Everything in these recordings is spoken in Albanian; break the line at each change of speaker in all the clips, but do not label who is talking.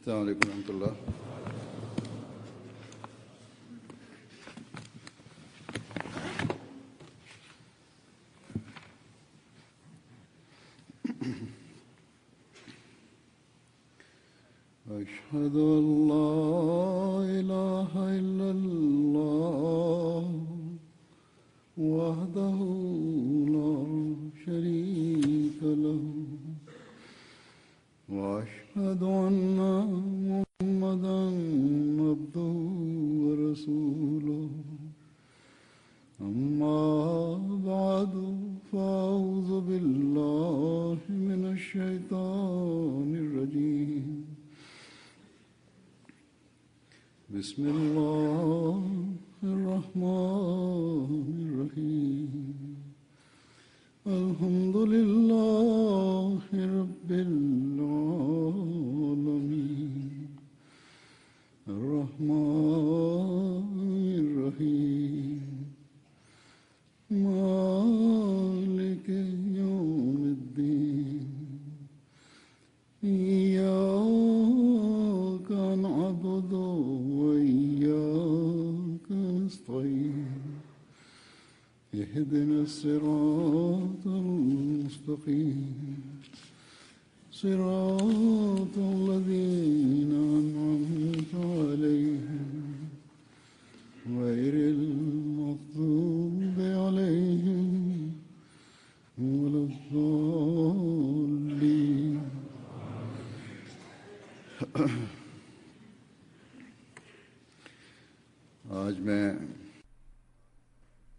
السلام عليكم ورحمة الله. أشهد أن لا إله إلا الله وحده لا شريك له وأشهد أن محمدًا عبده ورسوله أما بعد فأعوذ بالله من الشيطان الرجيم بسم الله الرحمن الرحيم الحمد لله رب العالمين الرحمن الرحيم مالك يوم الدين إياك نعبد وإياك نستعين اهدنا الصراط المستقيم صراط الذين أنعمت عليهم غير المغضوب عليهم ولا الضالين. आज मैं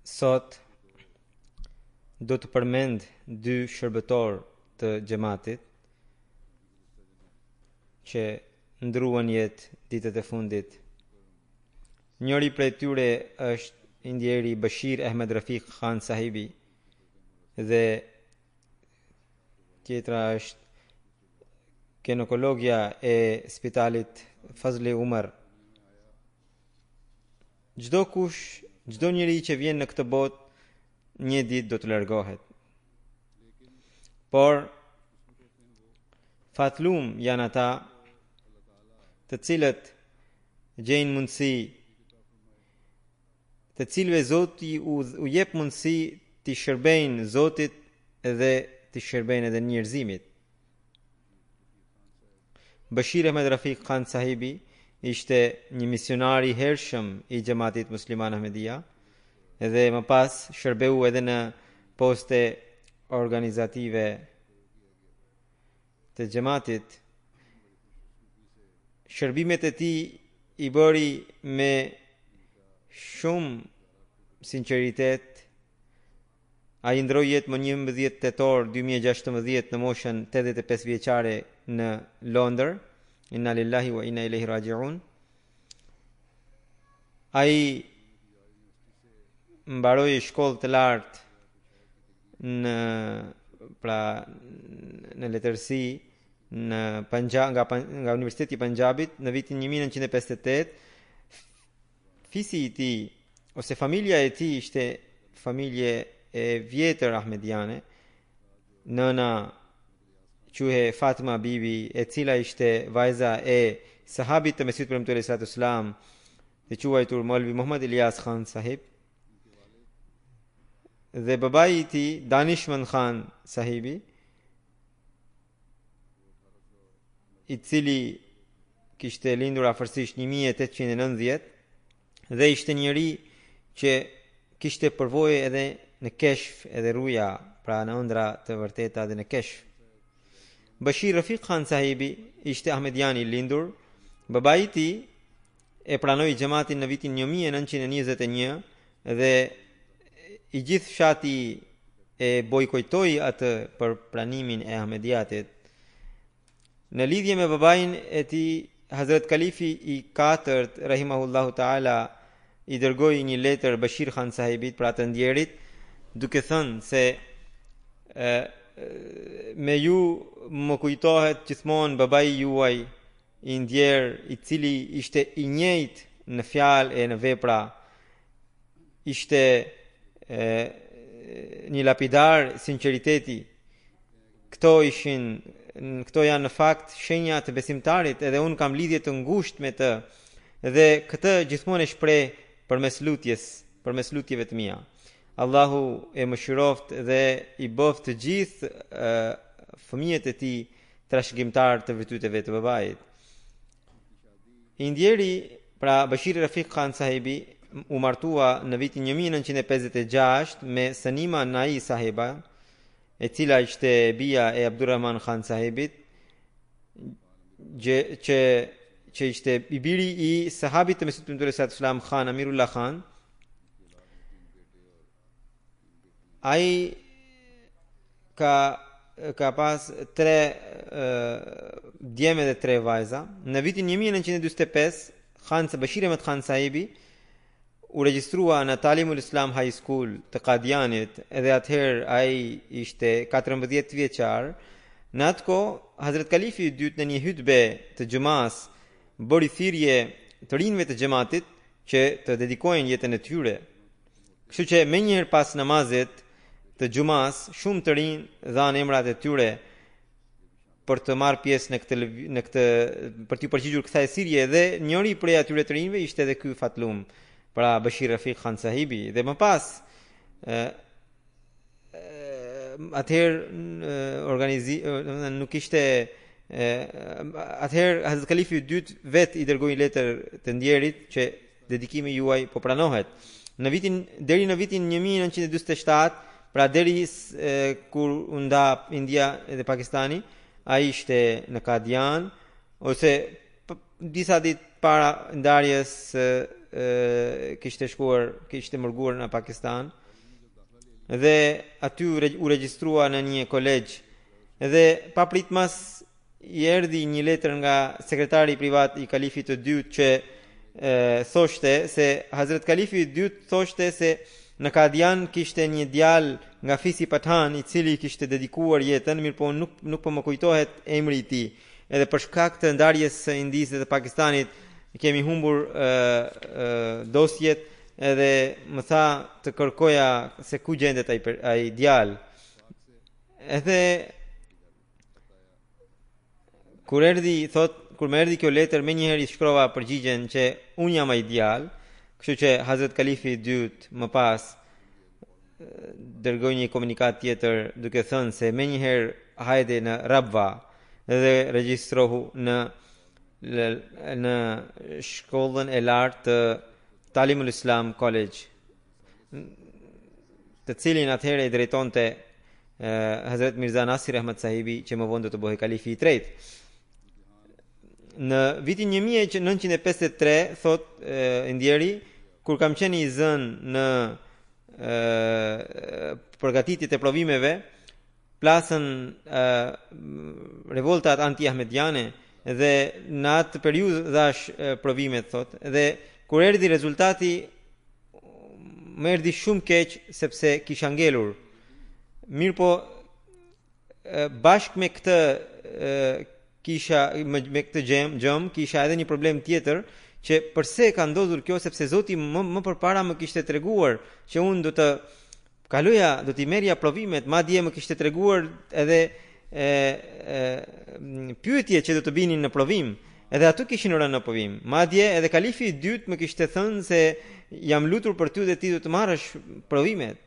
Sot do të përmend dy shërbëtor të xhamatit që ndruan jetë ditët e fundit. Njëri prej tyre është indjeri Bashir Ahmed Rafiq Khan Sahibi dhe tjetra është ginekologja e spitalit Fazli Umar. Çdo njeri që vjen në këtë botë një ditë do të largohet. Por fatlum janë ata të cilët gjejnë mundësi, të cilëve Zoti u jep mundësi të shërbejnë Zotit dhe të shërbejnë edhe njerëzimit. Bashir Ahmed Rafiq Khan Sahibi ishte një misionar i hershëm i Xhamatit Musliman Ahmedia dhe më pas shërbeu edhe në poste organizative të Xhamatit. Shërbimet e tij i bëri me shumë sinqeritet. Ai ndroi jetë më 11 tetor 2016 në moshën 85 vjeçare në Londër. Inna lillahi wa inna ilaihi raji'un. Ai mbaroi shkollë të lartë në letërsi në Punjab nga Universiteti i Punjabit në vitin 1958. Fisi i tij ose familja e tij ishte familje e vjetër ahmediane. Nëna quhe Fatima Bibi, e cila ishte vajza e sahabit të Mesihut premtuar sallallahu alaihi wasallam, të quajtur Maulvi Muhammad Ilyas Khan Sahib. Dhe babai i tij Danishmand Khan Sahibi, i cili kishte lindur afërsisht 1890 dhe ishte njëri që kishte përvojë edhe në keshf edhe ruja, pra në ëndra të vërteta dhe në keshf. Bashir Rafiq Khan Sahibi ishte ahmedian i lindur. Babai i tij e pranoi xhamatin në vitin 1921 dhe i gjithë fshati e bojkotoi atë për pranimin e ahmediatit. Në lidhje me babain e tij, Hazrat Kalifi i 4 rahimahullahu taala i dërgoi një letër Bashir Khan Sahibit, pra të ndjerit, duke thënë se me ju më kujtohet gjithmonë babai juaj i ndjer, i cili ishte i njëjtë në fjalë e në vepra, ishte një lapidar sinqeriteti. Këto ishin këto janë në fakt shenja të besimtarit, edhe unë kam lidhje të ngushtë me të, dhe këtë gjithmonë e shpreh përmes lutjeve të mia. Allahu e mëshiroft dhe i bëft të gjithë fëmijët e tij trashëgimtar të virtyteve të babait. I ndjeri, pra Bashir Rafiq Khan sahibi, u martua në vitin 1956 me Sanima Nai sahiba, e cila ishte bija e Abdurrahman Khan sahibit, që ishte i biri i sahabit të Mesihut Premtuar Islam Khan Amirullah Khan. Ai ka pas 3 djeme dhe 3 vajza. Në vitin 1945 Khan Bashir Ahmed Khan sahibi u regjistrua në Talimul Islam High School të Qadianit, edhe atëherë ai ishte 14 vjeçar. Në atë kohë Hazrat Kalifi i dytë në një hutbe të xhumas bëri thirrje të rinjve të xhamatit që të dedikojnë jetën e tyre. Kështu që menjëherë pas namazit të xhumas, shumë të rinj dhanë emrat e tyre për të marrë pjesë në këtë për të përgjigjur kësaj thirrje, dhe njëri prej atyre të rinjve ishte edhe ky Fatlum, pra Bashir Rafiq Khan sahibi. Dhe më pas atëherë nuk ishte atëherë Hazrat Kalifi i dytë vet i dërgoi letër të ndjerit që dedikimi juaj po pranohet. Deri në vitin 1947, pra deri kur u nda India dhe Pakistani, ai ishte në Qadian, ose disa ditë para ndarjes kishte mërguar në Pakistan, dhe aty u regjistrua në një kolegj, dhe papritmas i erdhi një letër nga sekretari privat i Kalifit të dytë që thoshte se Hazrat Kalifi i dytë thoshte se në Qadian kishte një djalë nga fisi Pathan i cili kishte dedikuar jetën, mirëpo nuk po më kujtohet emri i tij. Edhe për shkak të ndarjes së Indisë dhe Pakistanit kemi humbur dosjet, edhe më tha të kërkoja se ku gjendet ai djalë. Edhe kur më erdhi kjo letër, menjëherë i shkrova përgjigjen që unë jam ai djalë, kështu që Hazrat Kalifi i dytë më pas dërgoi një komunikat tjetër duke thënë se menjëherë hajde në Rabwa dhe regjistrohu në shkollën e lartë të Talimul Islam College, të cilin atëherë i drejtonte Hazrat Mirza Nasir Ahmad sahibi, që më vonë do të bëhej Kalifi i tretë. Në vitin 1953, thot ndjeri, kur kam qenë i zënë në përgatitjet e provimeve, plasën revoltat anti-ahmediane, dhe në atë periudhë dhash provimet, thot, dhe kur erdhi rezultati më erdhi shumë keq sepse kisha ngelur. Mirëpo bashkë me këtë me këtë gjëm kisha edhe një problem tjetër, që përse ka ndodhur kjo, sepse Zoti më përpara më kishte treguar që unë do t'i merrja provimet, madje më kishte treguar edhe pyetje që do të binin në provim, edhe ato kishin rënë në provim. Madje edhe Kalifi i dytë më kishte thënë se jam lutur për ty dhe ti do të marrësh provimet.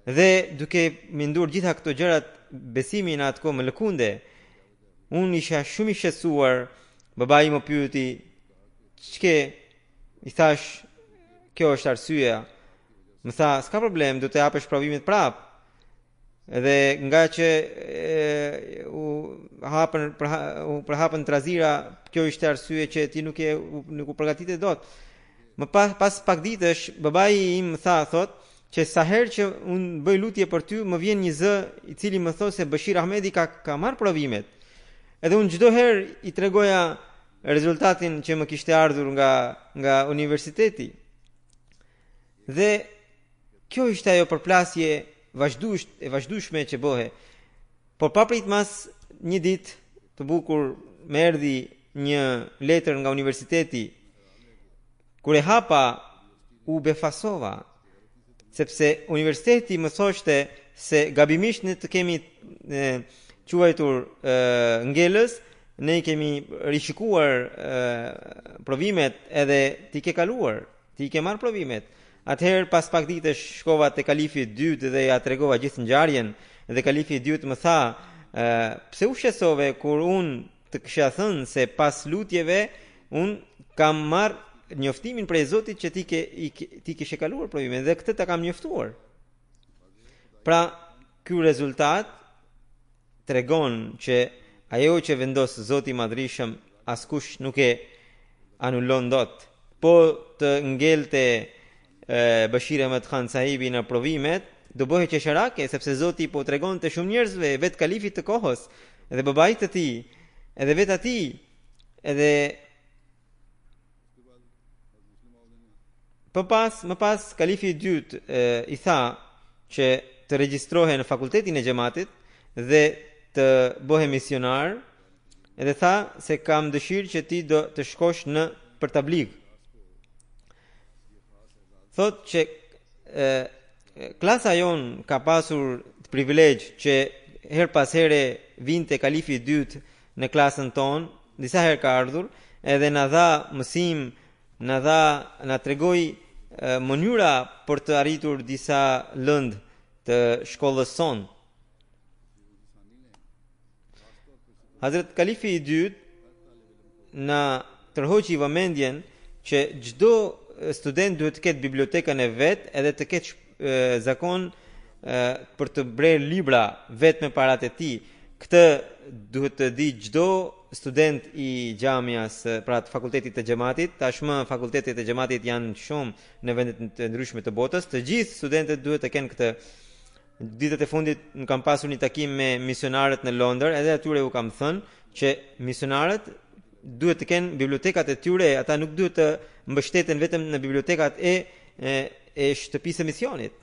Dhe duke menduar gjitha këto gjërat, besimi në atë kohë më lëkunde. Unë isha shumë i shqetësuar. Babai më pyeti, "Ç'ke?" I thash, "Kjo është arsyeja." Më tha, "S'ka problem, do të japësh provimet prap." Edhe nga që u përhapën trazira, kjo ishte arsye që ti nuk u përgatitet dot. Më pas pak ditësh, babai im më tha, thot, që sa herë që unë bëj lutje për ty, më vjen një zë i cili më thot se Bashir Ahmedi ka marrë provimet. Edhe unë çdo herë i tregoja rezultatin që më kishte ardhur nga universiteti. Dhe kjo ishte ajo përplasje e vazhdueshme që bëhe. Por papritmas një ditë të bukur më erdhi një letër nga universiteti. Kur e hapa, u befasova, sepse universiteti më thoshte se gabimisht ne të kemi quajtur ngelës, ne i kemi rishikuar provimet edhe ti ke kaluar, ti ke marrë provimet. Atëherë pas pak ditësh shkova te kalifi i dytë dhe ja tregova gjithë ngjarjen dhe kalifi i dytë më tha, pse u shqetësove kur unë të kisha thënë se pas lutjeve unë kam marrë njoftimin prej Zotit që ti kishe kaluar provimin dhe këtë ta kam njoftuar. Pra, ky rezultat tregon që ajo që vendos Zoti i Madhrishëm askush nuk e anullon dot. Po të ngelte Bashir Ahmed Khan sahibi në provimet, do bëhe qesharake, sepse Zoti po tregon të shumë njerëzve, vetë kalifit të kohës, edhe babait të tij, edhe vetë atij, edhe më pas kalifi i dytë i tha që të regjistrohe në fakultetin e xhamatit dhe të bëhe misionar, edhe tha se kam dëshirë që ti do të shkosh në për tabligh. Thot që klasa jon ka pasur privilegj që her pas here vinte kalifi i dytë në klasën tonë, disa herë ka ardhur, edhe na dha mësim, na tregoi mënyra për të arritur disa lëndë të shkollës sonë. Hazret kalifi i dytë na tërhoqi vëmendjen që çdo student duhet të ketë bibliotekën e vet, edhe të ketë zakon për të brer libra vetëm me paratë e tij. Këtë duhet të di çdo student i xhamias, pra të fakultetit të xhamatit. Tashmë fakultetet e xhamatit janë shumë në vende të ndryshme të botës. Të gjithë studentët duhet të kenë këtë. Ditët e fundit nuk kam pasur një takim me misionarët në Londër, edhe atyre u kam thënë që misionarët duhet të kenë bibliotekat e tyre, ata nuk duhet të mbështeten vetëm në bibliotekat e shtëpisë së misionit.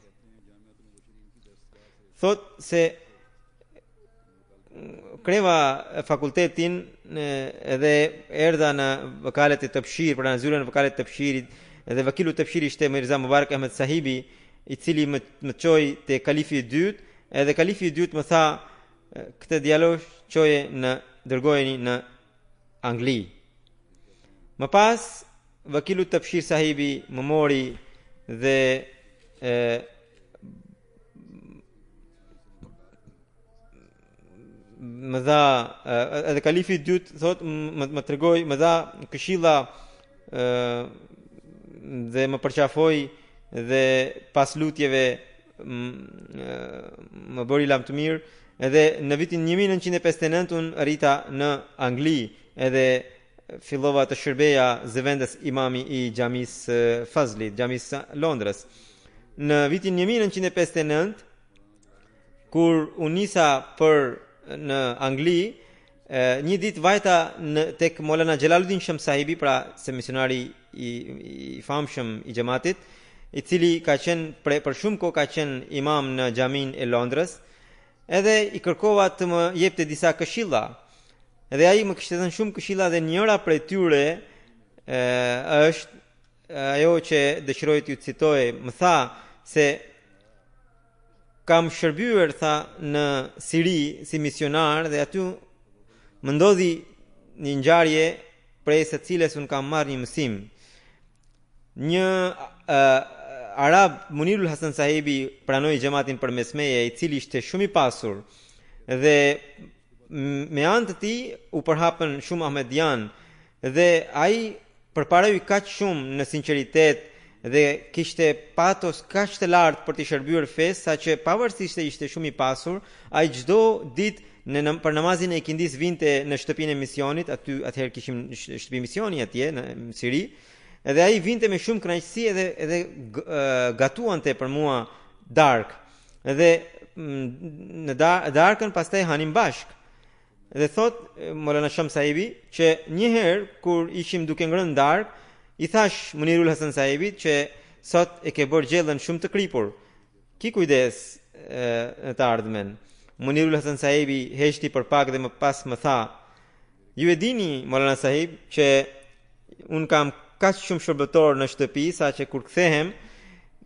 Thot se kreva fakultetin edhe erdha në vakalet e Tabshir, pra në zyrën e vakalet të Tabshirit, edhe vakilu Tabshiri ishte Mirza Mubarak Ahmed sahibi, i cili më çoi te kalifi i dytë, edhe kalifi i dytë më tha këtë djalosh çoje dërgojeni në Angli. Më pas vakilu Tabshir sahibi më mori dhe më dha edhe kalifi i dytë thot më tregoi, më dha këshilla dhe më përqafoi dhe pas lutjeve më bëri lam të mirë, edhe në vitin 1959 unë rrita në Angli, edhe fillova të shërbeja zëvendës imami i xhamis Fazlit, xhamis Londrës. Në vitin 1959, kur unë nisa për në Angli, një ditë vajta tek Molana Jalaluddin Sham sahibi, pra se misionari i famshëm i xhamatit, i cili ka qenë për shumë kohë ka qenë imam në xhamin e Londrës, edhe i kërkova të më jepte disa këshilla. Edhe ai më kishte dhënë shumë këshilla dhe njëra prej tyre është ajo që dëshiroj t'ju citoj. Më tha se kam shërbyer tha në Siri si misionar dhe aty më ndodhi një ngjarje prej së cilës un kam marrë një mësim. Një arab, Munirul Hasan sahibi, pranoi xhamatin përmes meje, i cili ishte shumë i pasur dhe me anë të tij u përhapën shumë ahmedian dhe ai përparoi kaq shumë në sinqeritet dhe kishte patos kaq të lartë për të shërbyer fesë, saqë pavarësisht se ishte shumë i pasur, ai çdo ditë për namazin e ikindis vinte në shtëpinë e misionit, atëherë kishim shtëpi misioni atje në Siri. Edhe ai vinte me shumë kënaqësi edhe gatuante për mua dark. Edhe në darkën pastaj hanim bashk. Dhe thot Molana Sham sahibi që një herë kur ishim duke ngrënë dark, i thash Munirul Hasan sahibit që sot e ke bërë gjellën shumë të kripur. Ki kujdes në të ardhmen. Munirul Hasan sahibi heshti për pak dhe më pas më tha: ju e dini Molana sahib që un kam kaq shumë shërbëtor në shtëpi, sa që kur kthehem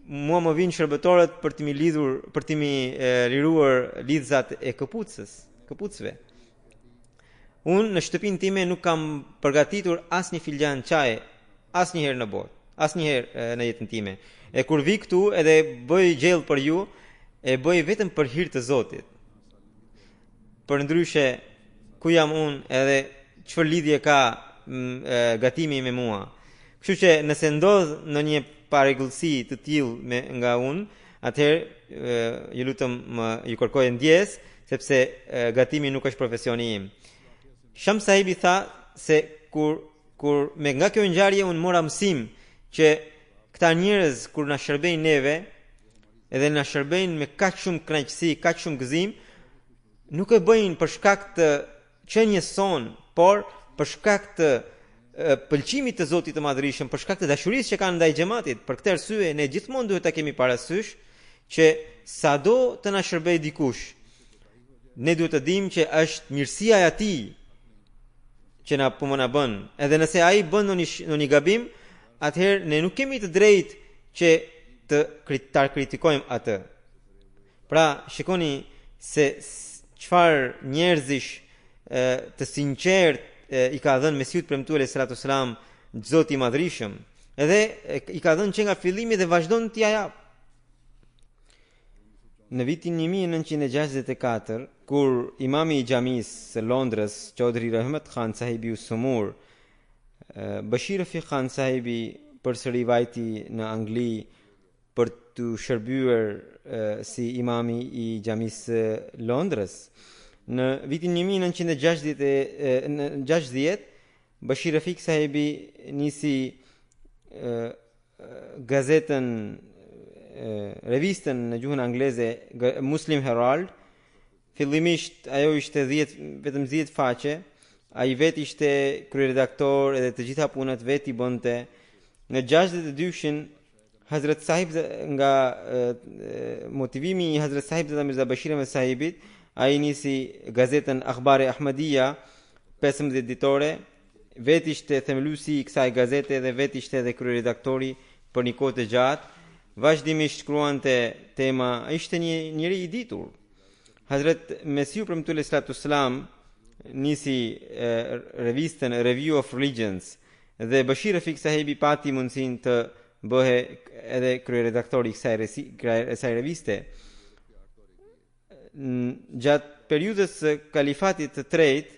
mua më vinë shërbëtorët për të mi liruar lidhzat e këpucës. këpucëve. Unë në shtëpinë time nuk kam përgatitur asnjë filxhan çaje asnjëherë në botë, asnjëherë në jetën time. E kur vi këtu edhe bëj gjell për ju, e bëj vetëm për hir të Zotit. Përndryshe, ku jam unë edhe çfarë lidhje ka gatimi me mua. Kështu që nëse ndodh në një parregullsi të tillë nga unë, atëherë ju lutem ju kërkoj ndjes, sepse gatimi nuk është profesioni im. Sham sahibi tha se kur nga kjo ngjarje unë mora mësim që këta njerëz kur na shërbejnë neve, edhe na shërbejnë me kaq shumë kënaqësi, kaq shumë gëzim, nuk e bëjnë për shkak të qenies son, por për shkak të pëlqimit të Zotit të Madhërisëm, për shkak të dashurisë që kanë ndaj xhamatit. Për këtë arsye ne gjithmonë duhet ta kemi parasysh që sado të na shërbej dikush, ne duhet të dimë që është mirësia e atij që na po na bën. Edhe nëse ai bën në një gabim, atëherë ne nuk kemi të drejtë që ta kritikojmë atë. Pra, shikoni se çfarë njerëzish të sinqert i ka dhënë Mesiut premtuar sallallahu alaihi wasallam Zoti i Madhërisëm, edhe i ka dhënë që nga fillimi dhe vazhdon t'i jap. Në vitin 1964, kur imami i xhamisë së Londrës, Chaudhry Rahmat Khan sahibi Usumur, Bashir Rafiq Khan sahibi përsëri vajti në Angli për të shërbyer si imami i xhamisë së Londrës. Në vitin 1960, Bashir Rafiq sahibi nisi gazetën revistën në gjuhën angleze Muslim Herald. Fillimisht ajo ishte vetëm 10 faqe. Ai vetë ishte kryeredaktor edhe të gjitha punët vetë i bënte. Në 62-shin Hazrat Sahib nga motivimi i Hazrat Sahib Zada Mirza Bashir Ahmed sahibit, ai nisi gazetën Akhbar-e Ahmadiyya 15 ditore. Vetë ishte themeluesi i kësaj gazete dhe vetë ishte edhe kryeredaktori për një kohë të gjatë. Vazhdimisht shkruante tema, ishte një njeri i ditur. Hazrat Mesiu premtuar sallallahu alaihi wasallam nisi revistën Review of Religions dhe Bashir Rafiq sahibi pati mundësinë të bëhe edhe kryeredaktori i kësaj reviste. Gjatë periudhës së kalifatit të tretë,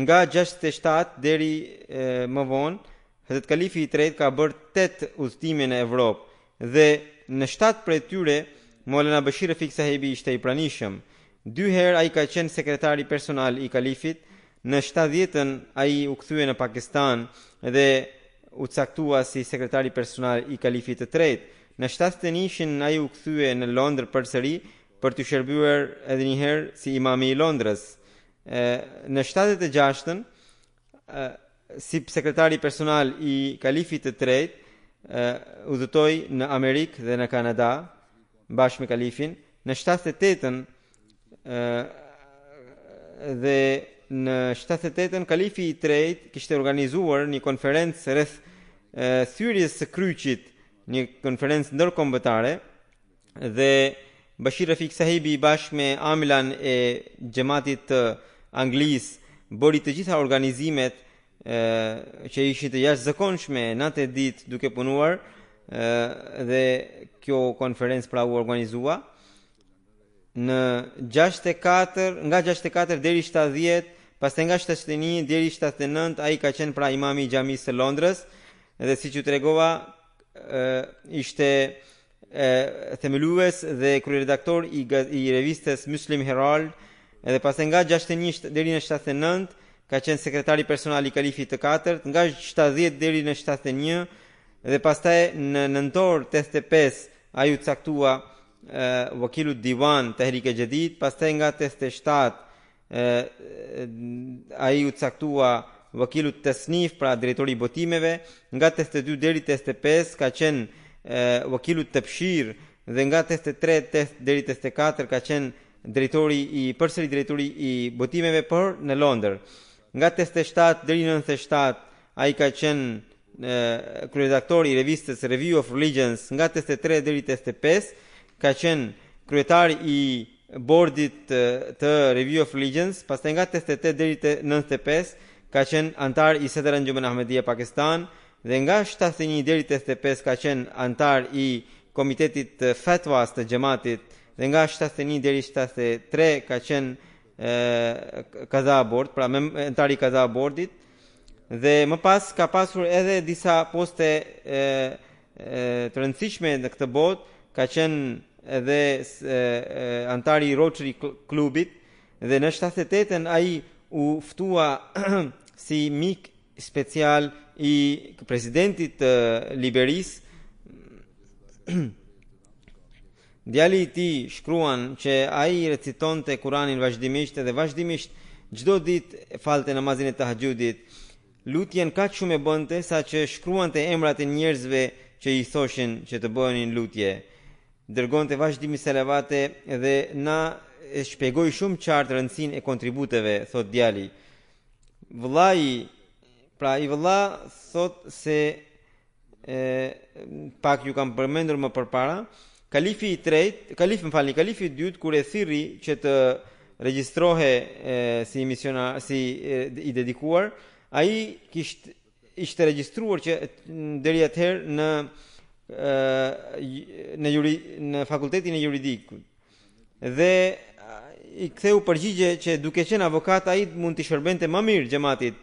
nga 67 deri më vonë, Hazrat Kalifi i tretë ka bërë 8 udhëtime në Evropë dhe në 7 prej tyre Maulana Bashir Rafiq sahibi ishte i pranishëm. 2 herë ai ka qenë sekretari personal i kalifit. Në 70-ën ai u kthye në Pakistan dhe u caktua si sekretari personal i kalifit të tretë. Në 71-shin ai u kthye në Londër përsëri për të shërbyer edhe një herë si imami i Londrës. Në 76-ën si sekretari personal i kalifit të tretë udhëtoi në Amerikë dhe në Kanada bashkë me kalifin. Në 78-ën dhe në 78-ën kalifi i tretë kishte organizuar një konferencë rreth thyrjes së kryqit, një konferencë ndërkombëtare, dhe Bashir Rafiq sahibi bashkë me amilan e xhamatit të Anglisë bëri të gjitha organizimet që ishin të jashtëzakonshme natë e ditë duke punuar, dhe kjo konferencë pra u organizua në 64, nga 64 deri 70, pastaj nga 71 deri 79 ai ka qenë pra imami i xhamisë së Londrës dhe siç ju tregova ishte themelues dhe kryeredaktor i revistës Muslim Herald, edhe pastaj nga 61 deri në 79 ka qenë sekretari personal i kalifit të katërt, nga 70 deri në 71 dhe pastaj në nëntor 85 ai u caktua wakilu divan Tehrik e Jadid, pastaj nga 87 ai u caktua wakilu tasnif pra drejtori i botimeve, nga 82 deri 85 ka qenë wakilu tabshir dhe nga 83 deri 84 ka qenë drejtori i botimeve por në Londër. Nga 87 deri në 97 ai ka qenë kryeredaktor i revistës Review of Religions. Nga 83 deri 85 ka qenë kryetari i bordit të Review of Religions, pastaj nga 88 deri te 95 ka qenë antar i Sadr Anjuman Ahmadiyya Pakistan dhe nga 71 deri te 85 ka qenë antar i Komitetit të Fatwas të Xhamatit dhe nga 71 deri 73 ka qenë Kaza Board, pra antar i Kaza Boardit dhe më pas ka pasur edhe disa poste të rëndësishme në këtë botë, ka qenë edhe antari i Rotary klubit dhe në 78-ën ai u ftua si mik special i presidentit të Liberisë. Djali i tij shkruan që ai recitonte Kur'anin vazhdimisht dhe vazhdimisht çdo ditë falte namazin e tahajjudit. Lutjen kaq shumë e bënte sa që shkruante emrat e njerëzve që i thoshin që të bënin lutje. Dërgonte vazhdimisht selavate dhe na shpjegoi shumë qartë rëndësinë e kontributeve, thot djali. Vëllai, pra i vëlla thot se pak ju kam përmendur më përpara, kalifi i dytë kur e thirri që të regjistrohe si misionar, si i dedikuar, ai ishte regjistruar që deri atëherë në fakultetin e juridikut dhe i ktheu përgjigje që duke qenë avokat ai mund të shërbente më mirë xhamatit.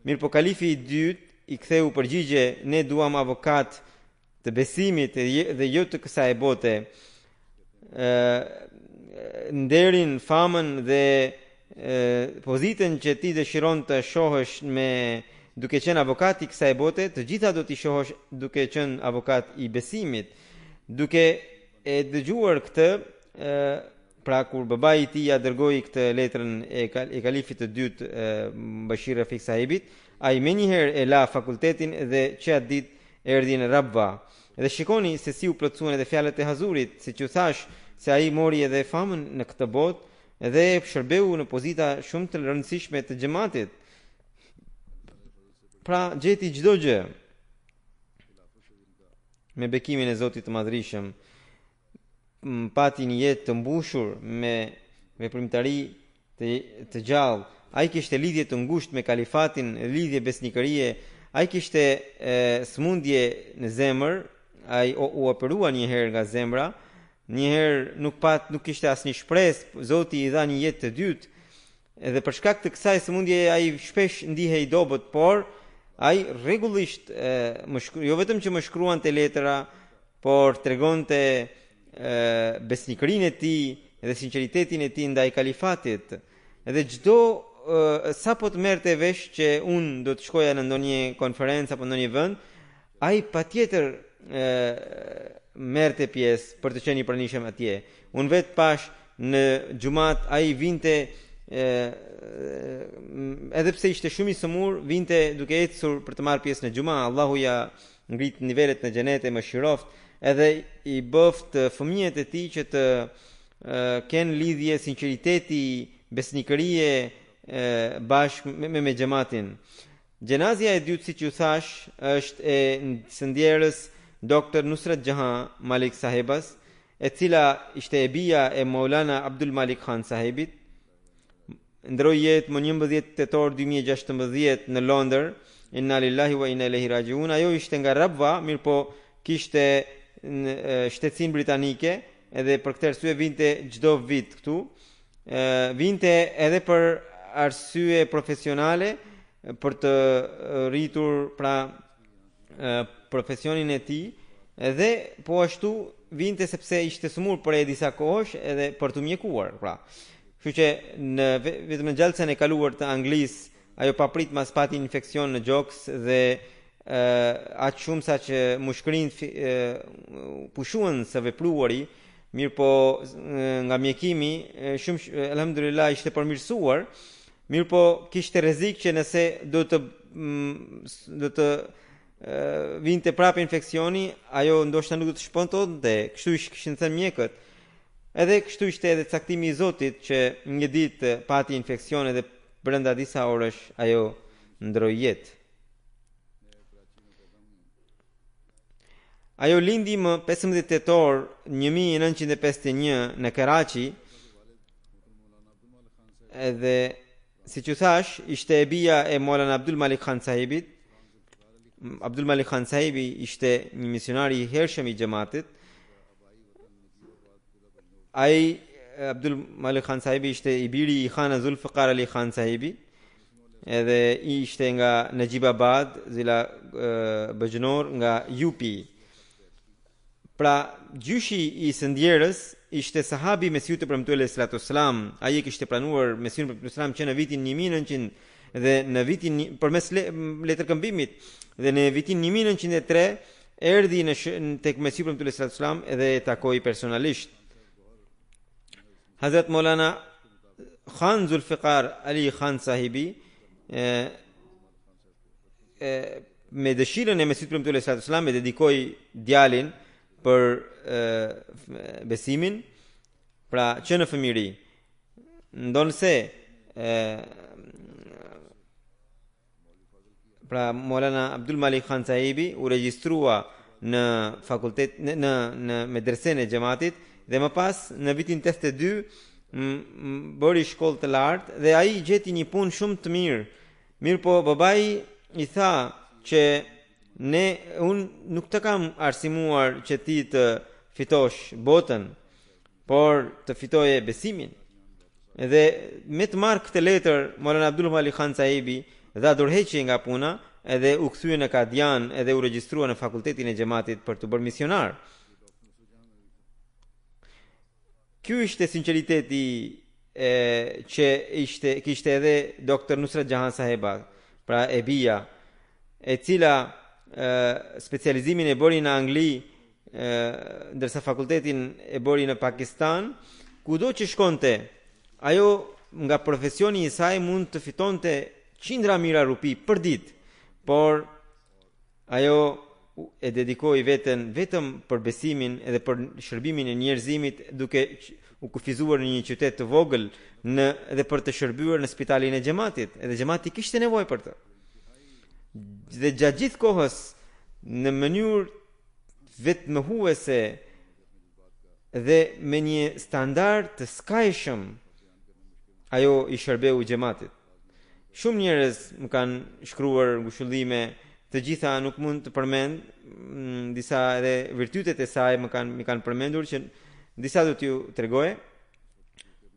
Mirë po kalifi i dytë i ktheu përgjigje, ne duam avokat të besimit dhe jo të kësaj bote. Nderin, famën dhe pozitën që ti dëshiron të shohësh me duke qenë avokat i kësaj bote, të gjitha do t'i shohësh duke qenë avokat i besimit. Duke e dëgjuar këtë, pra kur babai i tij ja dërgoi këtë letrën e kalifit të dytë Bashir Rafik sahibit, ai menjëherë e la fakultetin dhe që atë ditë erdhi në Rabwa. Dhe shikoni se si u plotësuan edhe fjalët e Hazurit, siç u thash, se ai mori edhe famën në këtë botë dhe shërbeu në pozita shumë të rëndësishme të xhamatit. Pra gjeti çdo gjë me bekimin e Zotit të Madhërisëm, pati një jetë të mbushur me veprimtari të gjallë. Ai kishte lidhje të ngushtë me kalifatin, lidhje besnikërie, ai kishte smundje në zemër, ai u operua një herë nga zemra, një herë nuk kishte asnjë shpresë, Zoti i dha një jetë të dytë, edhe për shkak të kësaj smundje ai shpesh ndihej i dobët, por ai rregullisht jo vetëm që më shkruante letra, por tregonte besnikërinë e tij dhe sinqeritetin e tij ndaj kalifatit. Edhe çdo sapo të merrte vesh që unë do të shkoja në ndonjë konferencë apo në ndonjë vend, ai patjetër merrte pjesë për të qenë i pranishëm atje. Unë vetë pash në xhumat ai vinte edhe pse ishte shumë i sëmur, vinte duke ecur për të marrë pjesë në xhuma. Allahu ja ngrit nivelet në xhenet e mëshiroft, edhe i bëft fëmijët e tij që të kenë lidhje sinqeriteti, besnikërie bashkë me xhamatin. Gjenazja e dytë, siç ju thash, është e së ndjerës Dr. Nusrat Jahan Malik sahibas, e cila ishte e bija e Maulana Abdul Malik Khan sahibit. Ndroi jetë më 11 tetor 2016 në Londër. Inna lillahi wa inna ilaihi rajiun. Ajo ishte nga Rabwa, mirë po kishte shtetësinë britanike, edhe për këtë arsye vinte çdo vit këtu. Vinte edhe për arsye profesionale, për të rritur pra profesionin e tij, edhe po ashtu vinte sepse ishte sëmur për disa kohësh edhe për të mjekuar, pra. Kështu që vetëm në gjallësen e kaluar të Anglisë, ajo paprit mas pati infekcion në gjoks dhe aq shumë sa që mushkërinë pushuan së vepruari, mirë po nga mjekimi shumë alhamdulillah ishte përmirësuar. Mirë po kishte rrezik që nëse do të vinte prapë infeksioni, ajo ndoshta nuk do të shpëtonte, kështu kishin thënë mjekët. Edhe kështu ishte edhe caktimi i Zotit që një ditë pati infeksion edhe brenda disa orësh ajo ndroi jetë. Ajo lindi më 15 tetor 1951 në Karachi edhe siç u thash, ishte e bija e Maulana Abdul Malik Khan Sahibit. Abdul Malik Khan Sahibi ishte një misionar i hershëm i xhamatit. Ai Abdul Malik Khan Sahibi ishte i biri i Khan Zulfiqar Ali Khan Sahibi, edhe ishte nga Najibabad, zila Bajnor, nga UP. Pra, gjyshi i së ndjerës ishte sahabi Mesiut e Premtuar alayhi salatu wassalam. Ai kishte pranuar Mesiun e Premtuar sallam që në vitin 1900 dhe në vitin përmes letërkëmbimit dhe në vitin 1903 erdhi tek Mesiu e Premtuar alayhi salatu wassalam dhe e takoi personalisht. Hazrat Maulana Khan Zulfiqar Ali Khan Sahibi me dëshirën e Mesiut e Premtuar alayhi salatu wassalam e dedikoi djalin për besimin, pra që në fëmijëri. Ndonse pra Maulana Abdul Malik Khan Sahibi u regjistrua në fakultet në medresen e xhamatit dhe më pas në vitin 82 bëri shkollë të lartë dhe ai gjeti një punë shumë të mirë. Mirë po babai i tha që unë nuk të kam arsimuar që ti të fitosh botën, por të fitoje besimin. Dhe me të marrë këtë letër, Maulana Abdul Malik Khan Sahibi dha dorëheqje nga puna edhe u kthye në Kadian edhe u regjistrua në fakultetin e xhamatit për të bërë misionar. Ky ishte sinqeriteti që kishte edhe Dr. Nusrat Jahan Saheba, pra e bija, e cila specializimin e bëri në Angli, ndërsa fakultetin e bëri në Pakistan. Kudo që shkonte, ajo nga profesioni i saj mund të fitonte qindra mijëra rupi për ditë, por ajo e dedikoi veten vetëm për besimin edhe për shërbimin e njerëzimit, duke u kufizuar në një qytet të vogël edhe për të shërbyer në spitalin e xhamatit, edhe xhamati kishte nevojë për të. Dhe gjatë gjithë kohës në mënyrë vetmohuese dhe me një standard të skajshëm ajo i shërbeu xhamatit. Shumë njerëz më kanë shkruar ngushëllime, të gjitha nuk mund të përmend, disa edhe virtytet e saj më kanë përmendur që disa do t'ju tregoj.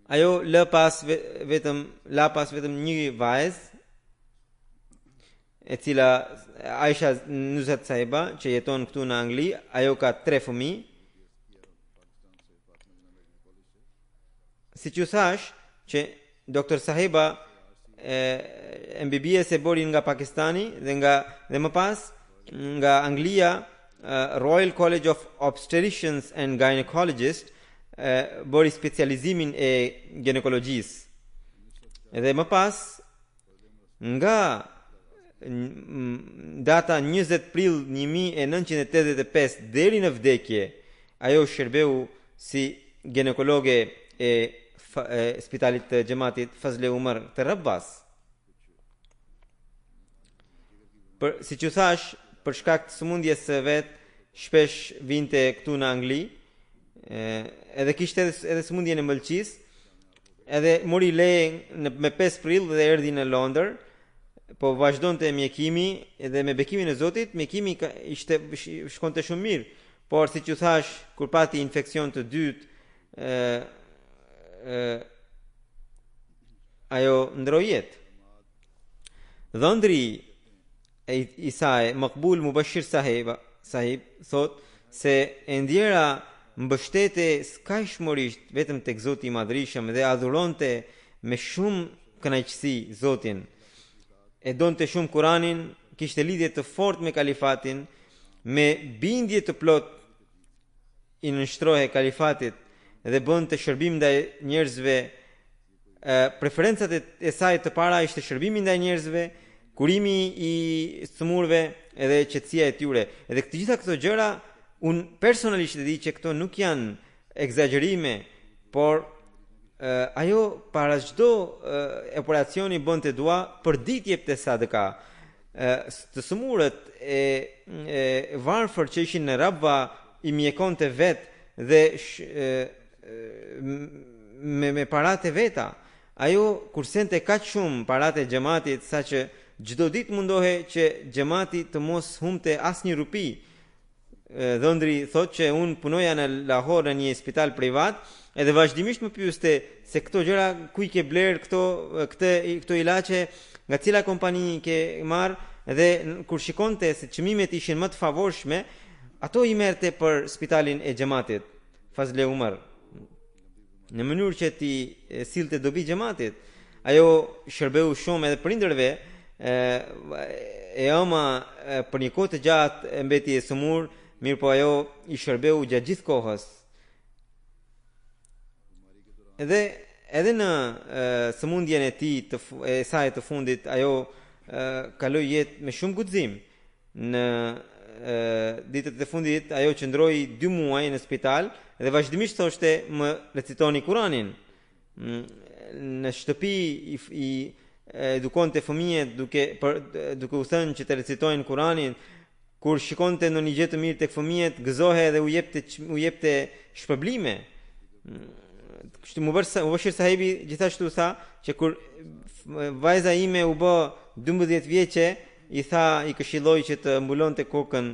Ajo la pas vetëm një vajzë, e cila Aisha Nuzhat Sahiba, që jeton këtu në Angli. Ajo ka 3 fëmijë. Siç ju thash që Dr. Sahiba MBBS e bori nga Pakistani dhe më pas nga Anglia, Royal College of Obstetricians and Gynecologists bori specializimin e ginekologjisë. Dhe më pas nga data 20 prill 1985 deri në vdekje, ajo shërbeu si ginekologe e spitalit të xhamatit Fazle Umar të Rabbas. Siç u thash, për shkak të sëmundjes së vet, shpesh vinte këtu në Angli, edhe kishte edhe sëmundjen e mbëlqisë, edhe mori leje me 5 prill dhe erdhi në Londër. Po vazhdonte mjekimi edhe me bekimin e Zotit, mjekimi shkonte shumë mirë, por siç u thash, kur pati infeksion të dytë, ajo ndroi jetë. Dhëndri i saj, Maqbul Mubashir Sahib, thot se e ndjera mbështete skajshmërisht vetëm tek Zoti i Madhrishëm dhe adhuronte me shumë kënaqësi Zotin. E donte shumë Kuranin, kishte lidhje të fortë me kalifatin, me bindje të plot i nënshtrohej kalifatit dhe bënte shërbim ndaj njerëzve. Preferencat e saj të para ishte shërbimi ndaj njerëzve, kurimi i sëmurëve edhe qetësia e tyre. Edhe të gjitha këto gjëra, unë personalisht e di që këto nuk janë egzagjerime, por ajo para çdo operacioni bënte dua, për ditë jepte sadaka. Të sëmurët e varfër që ishin në Rabba i mjekonte vet dhe me paratë veta. ajo kursente kaq shumë paratë e xhamatit saqë çdo ditë mundohej që xhamati të mos humbte asnjë rupi. Dhëndri thotë që unë punoja në Lahore në një spital privat edhe vazhdimisht më pyeste se këto gjëra ku i ke bler këto ilaçe, nga cila kompani ke marr, dhe kur shikonte se çmimet ishin më të favorshme, ato i merrte për spitalin e xhamatit Fazle Umar. Në mënyrë që ti sillte dobi xhamatit, ajo shërbeu shumë edhe prindërve, e ama për një kohë të gjatë e mbeti e sëmur, mirë po ajo i shërbeu gjatë gjithë kohës. Edhe në sëmundjen e tij e saj të fundit, ajo kaloi jetë me shumë guxim. Në ditët e fundit ajo qëndroi 2 muaj në spital dhe vazhdimisht thoshte më recitoni Kur'anin. Në shtëpi i edukonte fëmijët duke u thënë që të recitojnë Kur'anin. Kur shikonte në një gjë të mirë tek fëmijët, gëzohej dhe u jepte shpërblime. Mubashir sahibi gjithashtu tha që kur vajza ime u bë 12 vjeçe, i këshilloi që të mbulonte kokën,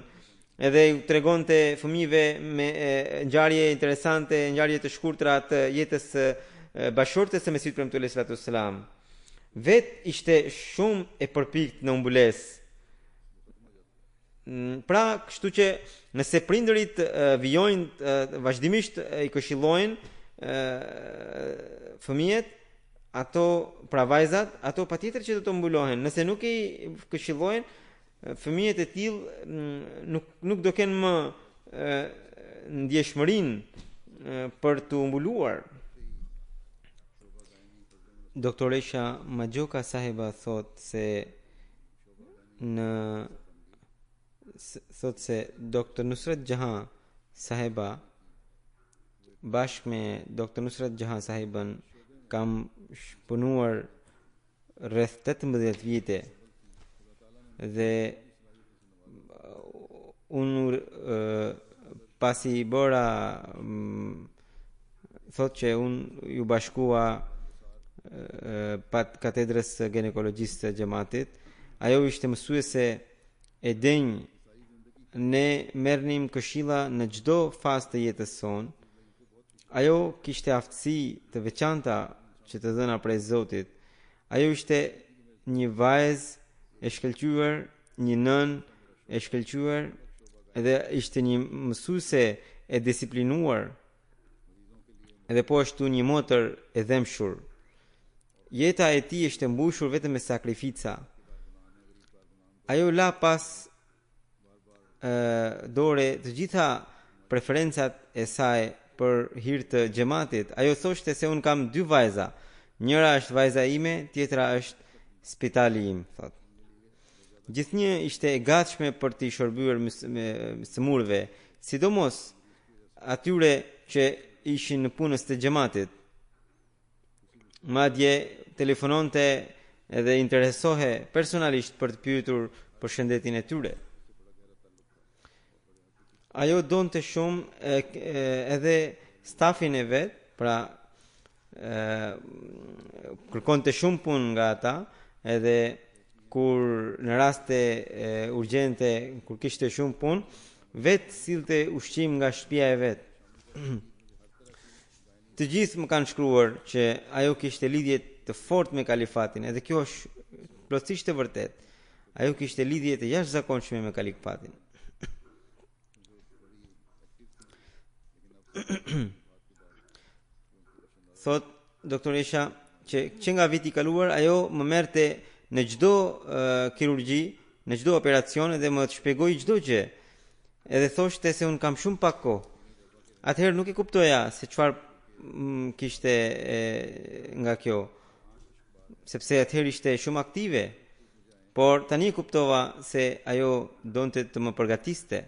edhe u tregonte fëmijëve me ngjarje interesante, ngjarje të shkurtra të jetës bashkëshortes së Mesihut premtuar sallallahu alaihi wasallam. Vet ishte shumë e përpikt në mbulesë. Pra, kështu që nëse prindërit vijojnë vazhdimisht i këshillojnë fëmijët, ato pra vajzat, ato patjetër që do të mbulohen. Nëse nuk i këshillojnë, fëmijët e tillë nuk do kenë më ndjeshmërinë për të mbuluar. Doktoresha Majoka Sahiba thot se Dr. Nusrat Jahan Sahiba bashkë me Dr. Nusrat Jahan Sahibën kam punuar rreth 18 vite dhe unë pasi bëra thot që unë ju bashkua pat katedrës ginekologjisë së xhamatit. Ajo ishte mësuese e denjë. Ne merrnim këshilla në çdo fazë të jetës sonë. Ajo kishte aftësi të veçanta që të dhëna prej Zotit. Ajo ishte një vajzë e shkëlqyer, një nën e shkëlqyer, edhe ishte një mësuese e disiplinuar, edhe po ashtu një motër e dhemshur. Jeta e tij ishte mbushur vetëm me sakrifica. Ajo la pas dore të gjitha preferencat e saj për hir të xhamatit. Ajo thoshte se un kam 2 vajza. Njëra është vajza ime, tjetra është spitali im, thot. Gjithnjë ishte e gatshme për t'i shërbyer sëmurëve, sidomos atyre që ishin në punës të xhamatit. Madje telefononte edhe interesohe personalisht për të pyetur për shëndetin e tyre. Ajo donte shumë edhe stafin e vet, pra kërkonte shumë punë nga ata, edhe kur në raste urgjente, kur kishte shumë punë, vet sillte ushqim nga shtëpia e vet. Të gjithë më kanë shkruar që ajo kishte lidhje të fortë me kalifatin, edhe kjo është plotësisht e vërtet. Ajo kishte lidhje të jashtëzakonshme me kalifatin. Thot doktoresha që nga viti i kaluar ajo më merrte në çdo kirurgji, në çdo operacion dhe më të shpjegoi çdo gjë. Edhe thoshte se un kam shumë pak kohë. Atëherë nuk e kuptoja se çfarë kishte nga kjo, sepse atëherë ishte shumë aktive, por tani kuptova se ajo donte të më përgatiste.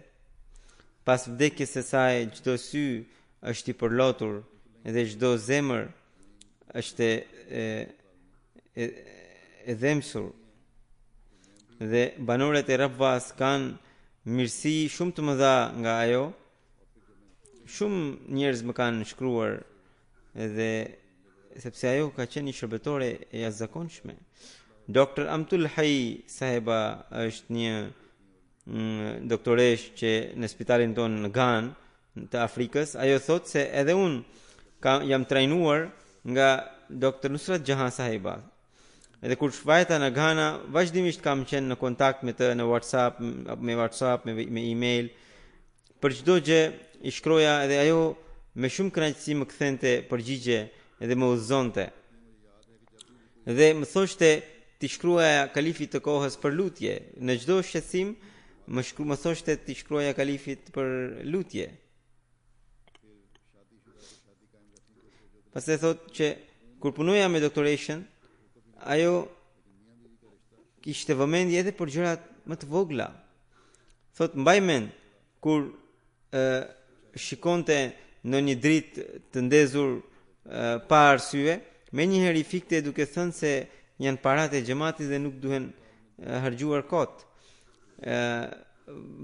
Pas vdekjes së saj çdo sy është i përlotur dhe çdo zemër është e dhemsur. Dhe banorët e Rabvas kanë mirësi shumë të mëdha nga ajo. Shumë njerëz më kanë shkruar dhe sepse ajo ka qenë një shërbëtore e jashtëzakonshme. Dr. Amtul Hai Saheba është një doktoresh që në spitalin tonë në Gan të Afrikës. Ajo thot se edhe unë jam trajnuar nga Dr. Nusrat Jahan Saheba. Edhe kur vajta në Ghana, vazhdimisht kam qenë në kontakt me të në WhatsApp, me email. Për çdo gjë i shkroja edhe ajo me shumë kënaqësi më kthente përgjigje edhe më udhëzonte. Dhe më thoshte ti shkruaja kalifit të kohës për lutje. Në çdo shqetësim më thoshte ti shkruaja kalifit për lutje. Pastaj thot që kur punoja me doktoreshën, ajo kishte vëmendje edhe për gjërat më të vogla. Thot mbaj mend kur shikonte në një dritë të ndezur pa arsye, me njëherë i fikte duke thënë se janë paratë e xhamatit dhe nuk duhen harxhuar kot.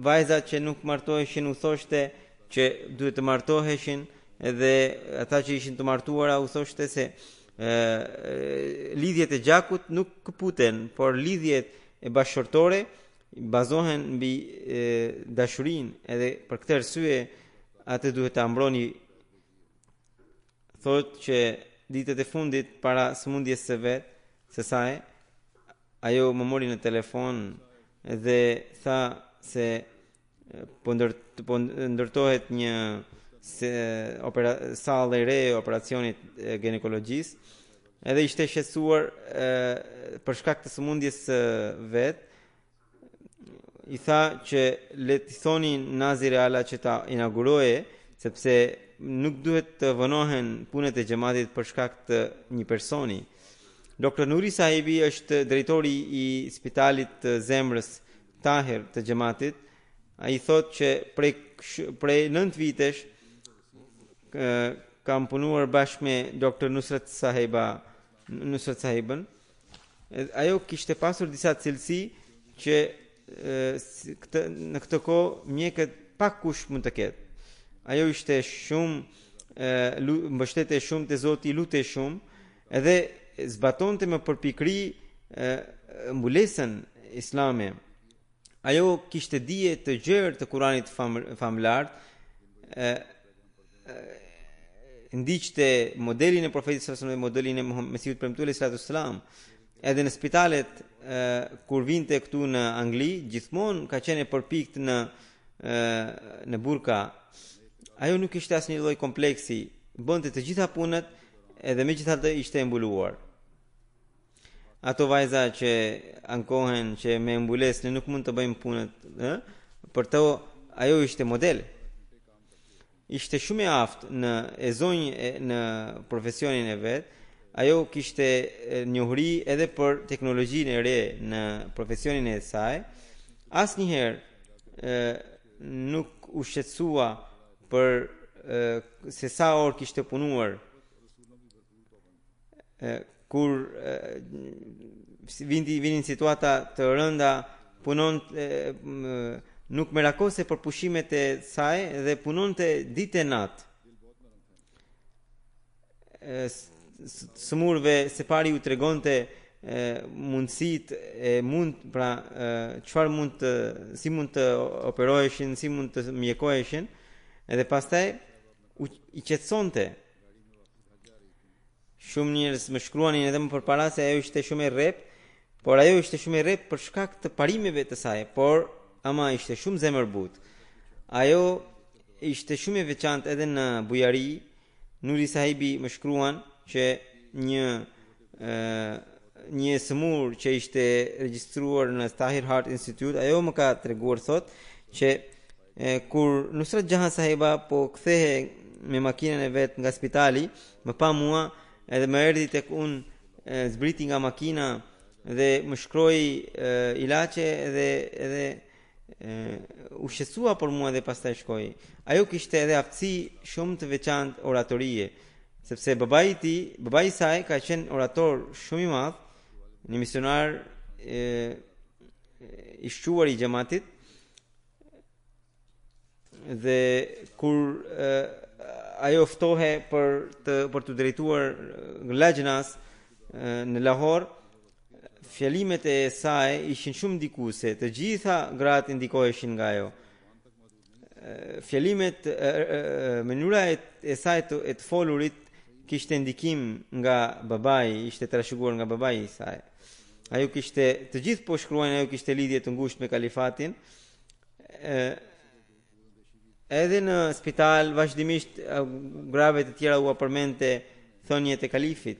Vajzat që nuk martoheshin u thoshte që duhet të martoheshin, edhe ata që ishin të martuara u thoshte se lidhjet e gjakut nuk këputen, por lidhjet e bashkëshortore bazohen mbi dashurinë, edhe për këtë arsye atë duhet ta mbroni. Thot që ditët e fundit para sëmundjes së saj, ajo më mori në telefon dhe tha se po ndërtohet një sallë e re e operacionit ginekologjisë, edhe ishte shqetësuar për shkak të sëmundjes së vet. I tha që le të thoni Nazir Ala që ta inauguroje, sepse nuk duhet të vënohen punët e xhamatit për shkak të një personi. Dr. Nuri Sahibi është drejtori i spitalit të zemrës Tahir të xhamatit. Ai thot që prej 9 vitesh kam punuar bashkë me Dr. Nusrat Sahibën. Ajo kishte pasur disa cilësi që në këtë kohë mjekët pak kush mund të ketë. Ajo ishte shumë mbështete shumë te Zoti, lutej shumë, edhe zbatonte me përpikëri mbulesën islame. Ajo kishte dije të gjerë të Kuranit famlar, ndiqte modelin e profetit sallallahu alaihi wasallam, modelin e Mesihut premtuar sallallahu alaihi wasallam. Edhe në spitalet kur vinte këtu në Angli, gjithmonë ka qenë përpikt në burka. Ajo nuk kishte asnjë lloj kompleksi, bënte të gjitha punët edhe megjithatë ishte mbuluar. Ato vajza që ankohen që me mbulesë nuk mund të bëjmë punët, për to ajo ishte model. Ishte shumë e aftë e zonjë në profesionin e vet. Ajo kishte njohuri edhe për teknologjinë e re në profesionin e saj. Asnjëherë nuk u shqetësua për se sa orë kishte punuar. Kur vinin situata të rënda, nuk merakose për pushimet e saj dhe punonte ditë e natë. Sëmurve se pari u tregonte mundësit çfarë si mund të operoheshin, si mund të mjekoheshin, edhe pastaj i qetësonte. Shumë njerëz më shkruanin edhe më përpara se ajo ishte shumë e rrep, por ajo ishte shumë e rrep për shkak të parimeve të saj, por ama ishte shumë zemërbut. Ajo ishte shumë e veçantë edhe në bujari. Nuri Sahibi më shkruan që një sëmur që ishte regjistruar në Tahir Heart Institute, ajo më ka treguar thot që kur Nusrat Jahan Sahiba po kthehe me makinën e vet nga spitali, më pa mua edhe më erdhi tek unë, zbriti nga makina dhe më shkroi ilaçe edhe u shqetësua për mua dhe pastaj shkoi. Ajo kishte edhe aftësi shumë të veçantë oratorie, sepse babai i saj ka qenë orator shumë i madh, një misionar i shquar i xhamatit. Dhe kur ajo ftohe për të drejtuar lajnas në Lahore. Fjalimet e saj ishin shumë ndikuese, të gjitha gratë ndikoheshin nga ajo. Fjalimet, mënyra e saj të folurit kishte ndikim nga babai, ishte trashëguar nga babai i saj. Ajo kishte, të gjithë po shkruajnë, ajo kishte lidhje të ngushtë me kalifatin. Edhe në spital vazhdimisht grave të tjera u përmendte thënjet e kalifit.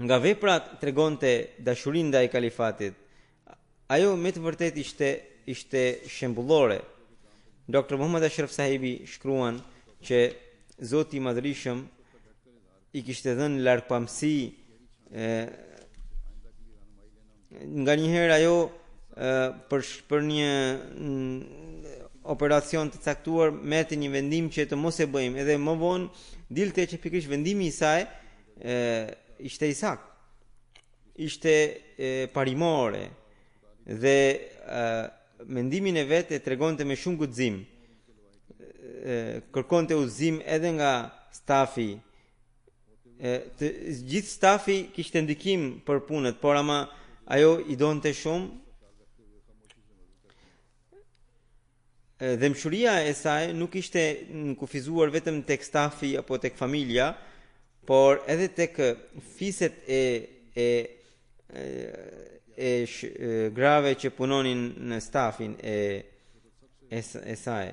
Nga veprat tregonte dashurinë ndaj kalifatit. Ajo me të vërtet ishte shembullore. Dr. Muhammad Ashraf Sahibi shkruan që Zoti i Madhërisëm i kishte dhënë largpamësi. Nga njëherë ajo për një operacion të caktuar merrte një vendim që të mos e bëjmë, edhe më vonë dilte që pikërisht vendimi i saj ishte i saktë, ishte parimore dhe mendimin e vet e tregonte me shumë guxim. Kërkonte udhëzim edhe nga stafi. Gjithë stafi kishte ndikim për punët, por ama ajo i donte shumë. Dëmshuria e saj nuk ishte kufizuar vetëm tek stafi apo tek familja, por edhe tek fiset e grave që punonin në stafin e saj.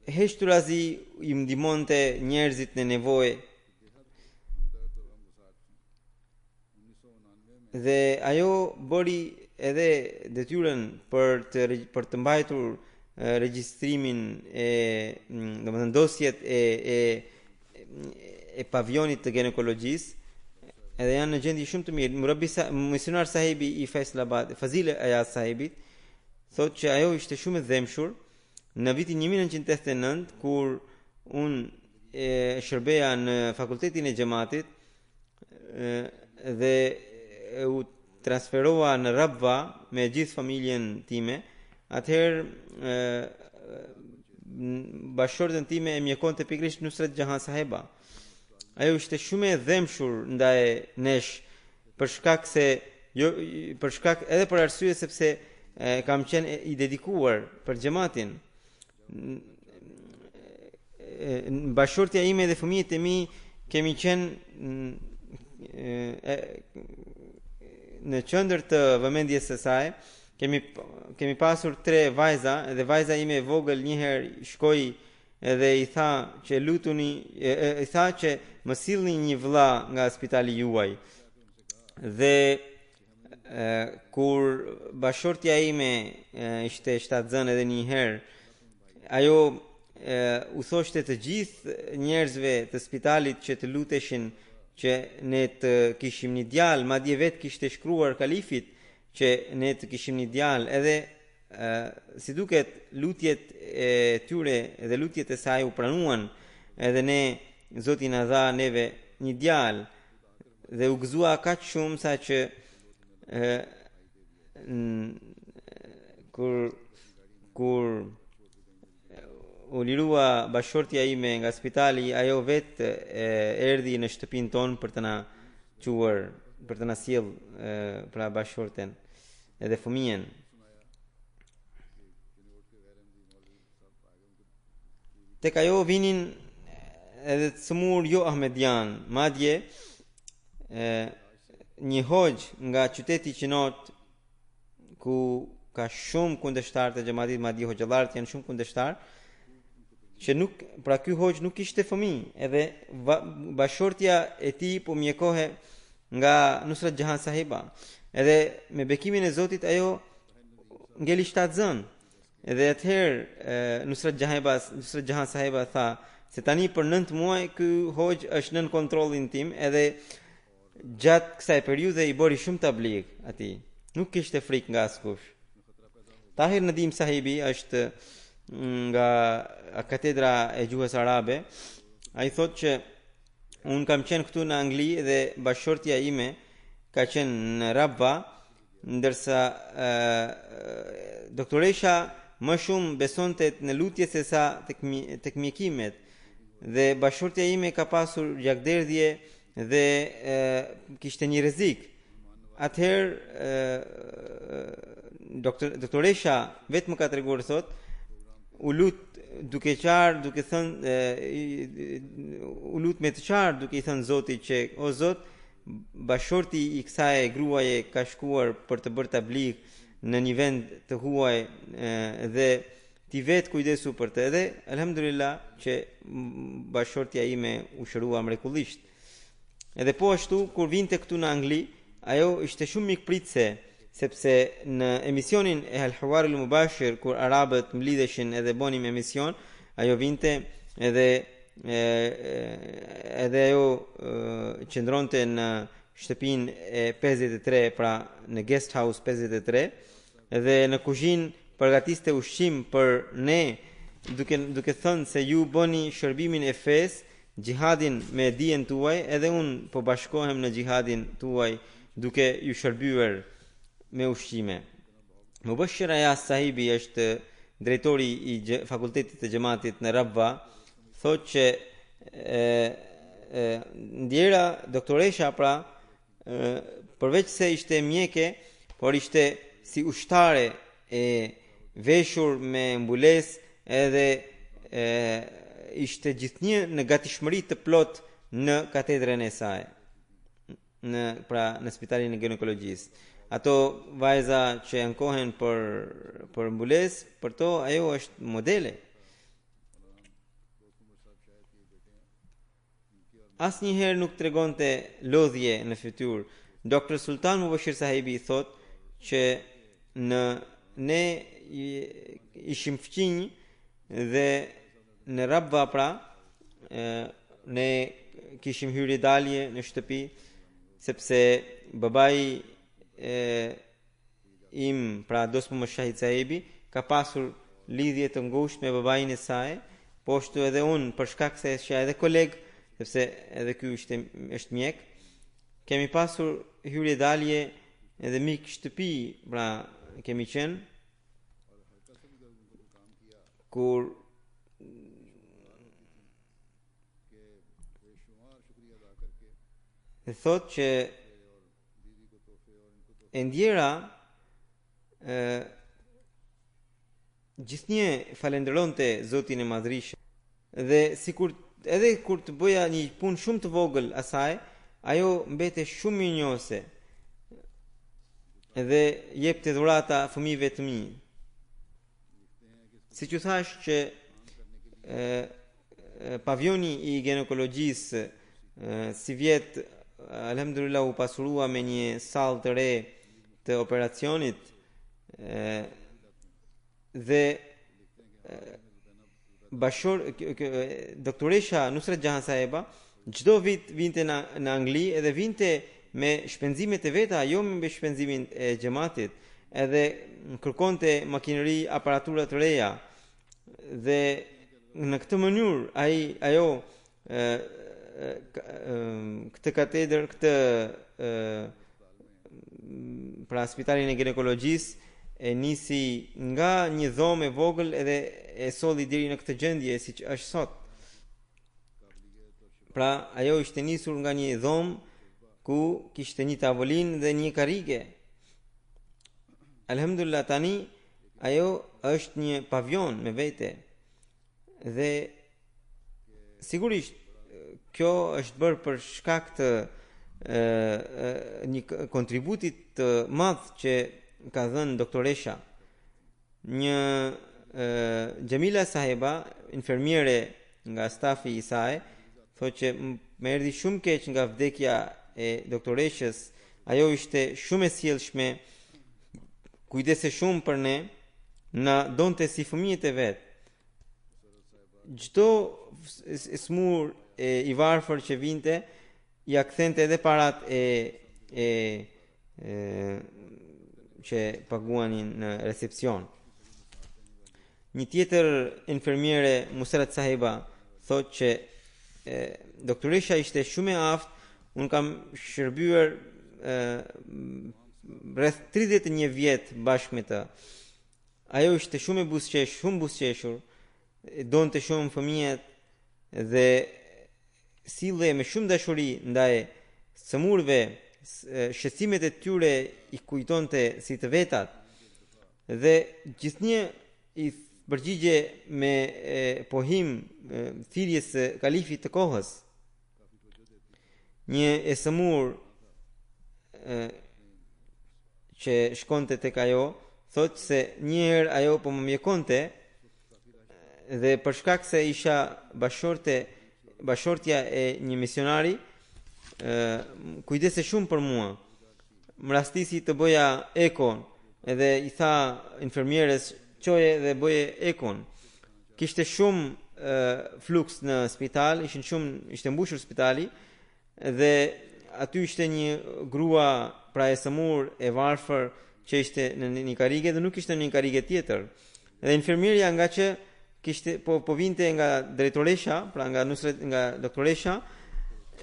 Heshturazi i ndihmonte njerëzit në nevojë dhe ajo bëri edhe detyrën për të mbajtur regjistrimin domethënë dosjet e pavionit të ginekologjisë, edhe janë në gjendje shumë të mirë. Misionar Sahibi i Faisalabad, Fazil Ayaz Sahibit, thotë që ajo ishte shumë e dhemshur në vitin 1989 kur unë shërbeja në fakultetin e xhamatit dhe u transferova në Rabwa me gjithë familjen time. Atëherë bashkëshortën time e mjekonte pikërisht Nusrat Jahan Saheba. Ajo ishte shumë e dhemshur ndaj nesh për shkak edhe për arsye sepse kam qenë i dedikuar për xhamatin. Bashkëshortja ime dhe fëmijët e mi kemi qenë në qendër të vëmendjes së saj. Kemi pasur 3 vajza dhe vajza ime e vogël një herë shkoi edhe i tha që i tha që më sillni një vëlla nga spitali juaj. Dhe kur bashkëshortja ime ishte shtatzën edhe një herë, ajo u thoshte të gjithë njerëzve të spitalit që të luteshin që ne të kishim një djalë, madje vetë kishte shkruar kalifit që ne të kishim një djalë, edhe si duket lutjet e tyre dhe lutjet e saj u pranuan, edhe ne Zoti na dha neve një djalë dhe u gëzua kaq shumë sa që kur u lirua bashkëshortja ime nga spitali, ajo vetë erdhi në shtëpinë tonë për të na quar, për të na sjell pra bashkëshorten edhe fëmijën. Tek ajo vinin edhe të smur jo ahmedian, madje një hoxh nga qyteti Qinot ku ka shumë kundërshtar të xhamatit, madje hoxhallarët janë shumë kundërshtar, që pra ky hoxh nuk kishte fëmijë, edhe bashkëshortja e tij po mjekohe nga Nusrat Jahan Sahiba. Edhe me bekimin e Zotit ajo ngeli shtatzën. Edhe atëherë Nusrat Jahan Sahiba tha se tani për 9 muaj ky hoxh është nën kontrollin tim, edhe gjatë kësaj periudhe i bëri shumë tabligh atij. Nuk kishte frikë nga askush. Tahir Nadim Sahibi është nga katedra e gjuhës arabe. Ai thotë që unë kam qenë këtu në Angli dhe bashkëshortja ime ka qenë në Rabwa, ndërsa doktoresha më shumë besonte në lutje se sa tek mjekimet. Dhe bashkëshortja ime ka pasur gjakderdhje dhe kishte një rrezik. Atëherë doktoresha vetëm më ka treguar thot, u lut duke qarë, duke thënë u lut me të qarë duke i thënë Zotit që o Zot, bashkëshorti i kësaj gruaje ka shkuar për të bërë tabligh në një vend të huaj dhe ti vetë kujdesu për të, edhe alhamdulillah që bashkëshortja ime u shërua mrekullisht. Edhe po ashtu kur vinte këtu në Angli, ajo ishte shumë mikpritse, sepse në emisionin e Al-Hawar al-Mubashir kur arabët mblidheshin edhe bonim emision, ajo vinte edhe ajo qëndronte në shtëpinë e 53, pra në guest house 53, dhe në kuzhinë përgatiste ushqim për ne, duke thënë se ju bëni shërbimin e fesë, gjihadin me dijen tuaj, edhe unë po bashkohem në gjihadin tuaj duke ju shërbyer me ushqime. Mubashir Ayaz sahibi është drejtori i fakultetit të xhamatit në Rabwa, thotë që ndjera doktoresha pra përveç se ishte mjeke, por ishte si ushtare e veshur me mbulesë, edhe ishte gjithnjë në gatishmëri të plot në katedrën e saj, në spitalin e ginekologjisë. Ato vajza që ankohen për mbulesë, për to ajo është modele. Asnjëherë nuk tregonte lodhje në fytyrë. Dr. Sultan Mubashir sahibi thot që ne ishim fqinj dhe në Rabwa pra ne kishim hyrje dalje në shtëpi, sepse babai im, pra Dosmu Mashahid sahibi, ka pasur lidhje të ngushtë me babain e saj, po ashtu edhe unë, për shkak se isha edhe koleg, sepse edhe ky është mjek, kemi pasur hyrje dalje edhe mik shtëpi, pra kemi qenë, kur dhe thot që e ndjera gjithnjë falenderonte Zotin e Madhrishëm, dhe sikur edhe kur të bëja një punë shumë të vogël asaj, ajo mbete shumë mirënjohëse dhe jepte dhurata fëmijëve të mi. Siç u thash që pavioni i ginekologjisë si vjet alhamdulillah u pasurua me një sallë të re të operacionit dhe doktoresha Nusrat Jahan Saheba çdo vit vinte në Angli, edhe vinte me shpenzimet e veta, jo me shpenzimin e xhamatit, edhe kërkonte makineri, aparatura të reja, dhe në këtë mënyrë ajo këtë katedër, pra spitalin e ginekologjisë e nisi nga një dhomë e vogël edhe e solli deri në këtë gjendje siç është sot. Pra ajo ishte nisur nga një dhomë ku kishte një tavolinë dhe një karrige. Alhamdulillah tani ajo është një pavion me vete, dhe sigurisht kjo është bërë për shkak të një kontributit të madh që ka dhënë doktoresha. Një Jamila Saheba, infermiere nga stafi i saj, thotë që më erdhi shumë keq nga vdekja e doktoreshës. Ajo ishte shumë e sjellshme, kujdese shumë për ne, na donte si fëmijët e vet. Çdo smur i varfër që vinte, ja kthente edhe parat që paguanin në recepcion. Një tjetër infermiere, Musrat Saheba, thotë që doktoresha ishte shumë e aftë. Unë kam shërbyer rreth 31 vjet bashkë me të. ajo ishte shumë e buzëqeshur, shumë buzëqeshur, donte shumë fëmijët dhe sille me shumë dashuri ndaj sëmurëve, shqetësimet e tyre i kujtonte si të vetat dhe gjithnjë i përgjigje me pohim thirrjes së kalifit të kohës. Një e sëmur që shkonte tek ajo thotë se një herë ajo po më mjekonte dhe për shkak se isha bashortja e një misionari, kujdese shumë për mua. Më rastisi të bëja ekon, edhe i tha infermieres çoje dhe bëje ekon. Kishte shumë fluks në spital, ishte mbushur spitali dhe aty ishte një grua pra e sëmur e varfër që ishte në një karige dhe nuk ishte në një karige tjetër. Dhe infermieria nga që kishte po vinte nga drejtoresha, pra nga doktoresha,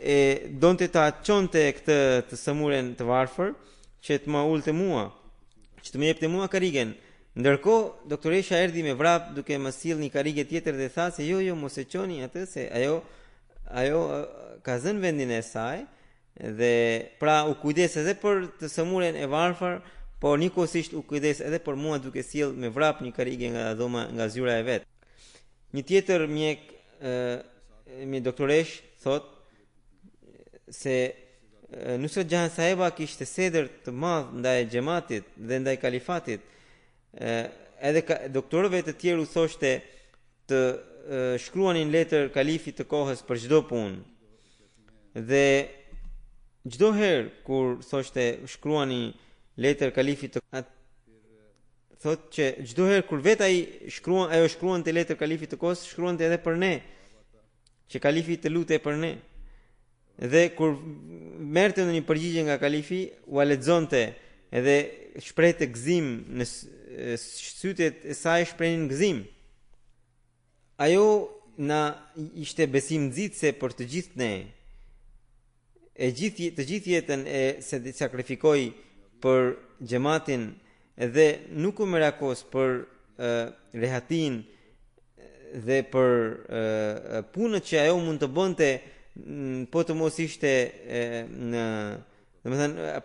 e donte ta çonte këtë të sëmuren të varfër që të më ulte mua, që të më jepte mua karigen. Ndërkohë doktoresha erdhi me vrap duke më sill një karige tjetër dhe tha se jo mos e çoni atë se ajo ka zënë vendin e saj dhe pra u kujdes edhe për të sëmuren e varfër, por njëkohësisht u kujdes edhe për mua duke sjell me vrap një karige nga dhoma, nga zyra e vet. Një tjetër mjek me doktoresh thot se Nusrat Jahan Saheba kishte sedër të madh ndaj xhamatit dhe ndaj kalifatit. Edhe doktorëve të tjerë u thoshte të shkruanin letër kalifit të kohës për çdo punë. Dhe çdo herë kur thoshte shkruani letër kalifit të thotë që çdo herë kur vet ai shkruante letër kalifit të kohës, shkruante edhe për ne, që kalifi të lutej për ne. Dhe kur merrte në një përgjigje nga kalifi, u lexonte edhe shprehte gëzim në sytet e saj, shprehin gëzim. Ajo na ishte besim nxitse për të gjithë ne. Të gjithë jetën e sakrifikoi për xhamatin dhe nuk u merakos për rehatin dhe për punët që ajo mund të bënte, po të mos ishte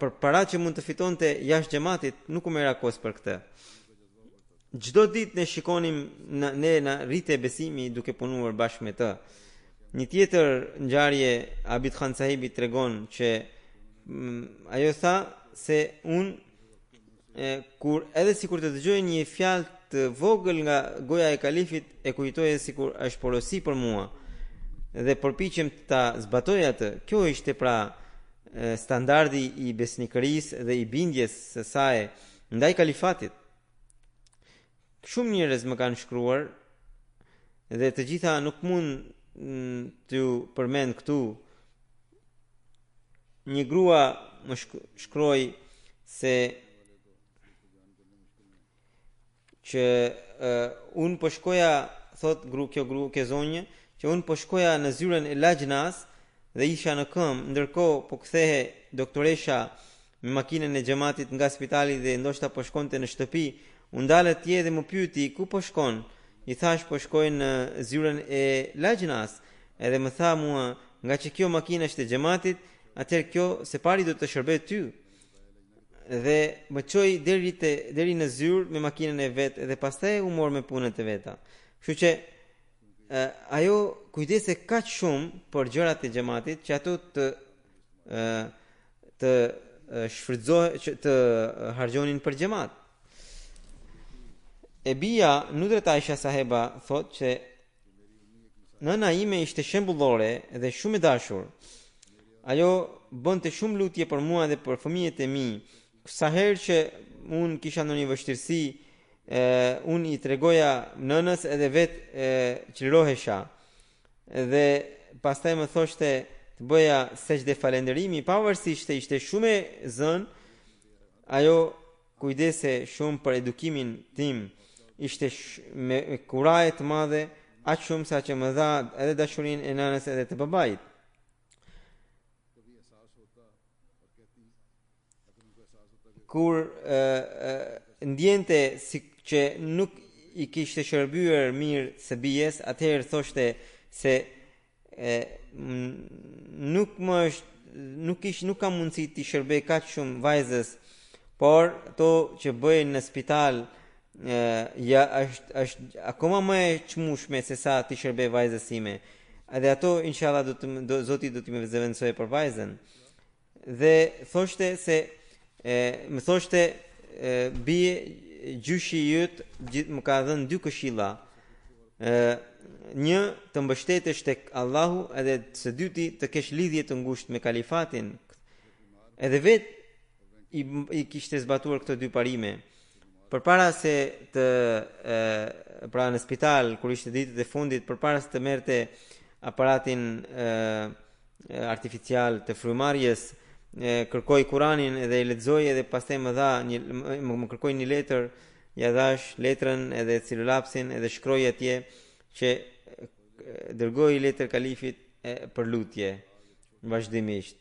për paratë që mund të fitonte jashtë xhamatit, nuk u merakos për këtë. Çdo ditë ne shikonim ne na rrite besimi duke punuar bashkë me të. Një tjetër ngjarje Abid Khan Sahibi tregon që ajo tha se unë kur edhe sikur të dëgjoj një fjalë të vogël nga goja e kalifit e kujtoje sikur është porosi për mua dhe përpiqem ta zbatoj atë. Kjo ishte pra standardi i besnikërisë dhe i bindjes së saj ndaj kalifatit. Shumë njerëz më kanë shkruar dhe të gjitha nuk mund të përmend këtu. Një grua më shkroi se që unë po shkoja, thot kjo zonjë, që unë po shkoja në zyren e Lajnas dhe isha në këmbë, ndërkohë po kthehe doktoresha me makinën e xhamatit nga spitali dhe ndoshta po shkonte në shtëpi. U ndalë atje dhe më pyeti ku po shkon. I thash po shkoj në zyren e Lajnas, edhe më tha mua, nga që kjo makinë është e xhamatit, atëherë kjo se pari do të shërbej ty. Dhe më çoi deri në zyrë me makinën e vet dhe pastaj u mor me punët e veta. Kështu që ajo kujdese kaq shumë për gjërat e xhamatit që ato të harxhonin për xhamat. Ebia Nudrat Aisha Saheba thot që nëna ime ishte shembullore dhe shumë e dashur. Ajo bënte shumë lutje për mua dhe për fëmijët e mi. Sa herë që unë kisha ndonjë vështirësi, unë i tregoja nënës edhe vetë çlirohesha. Dhe pastaj më thoshte të bëja sejdë falënderimi, pavarësisht se ishte shumë e zënë, ajo kujdese shumë për edukimin tim. Ishte me kuraje të madhe, aq shumë sa që më dha edhe dashurinë e nënës edhe të babait. kur ndjente si që nuk i kishte shërbyer mirë së bijes, atëherë thoshte se nuk ka mundësi të shërbej kaq shumë vajzës, por ato që bëjnë në spital është akoma më e çmueshme se sa të shërbej vajzës time. Edhe ato inshallah Zoti do t'i më zëvendësoj për vajzën. Dhe thoshte se më thoshte bie gjyshi yt më ka dhënë 2 këshilla. Një, të mbështetesh tek Allahu, edhe së dyti të kesh lidhje të ngushtë me kalifatin. Edhe vet i kishte zbatuar këto 2 parime. Përpara se të pra në spital kur ishte ditët e fundit, përpara se të merrte aparatin artificial të frymarrjes, kërkoi Kuranin edhe e lexoi edhe pastaj më kërkoi një letër, ja dhash letrën edhe cilulapsin edhe shkroi atje që dërgoi letër kalifit për lutje vazhdimisht.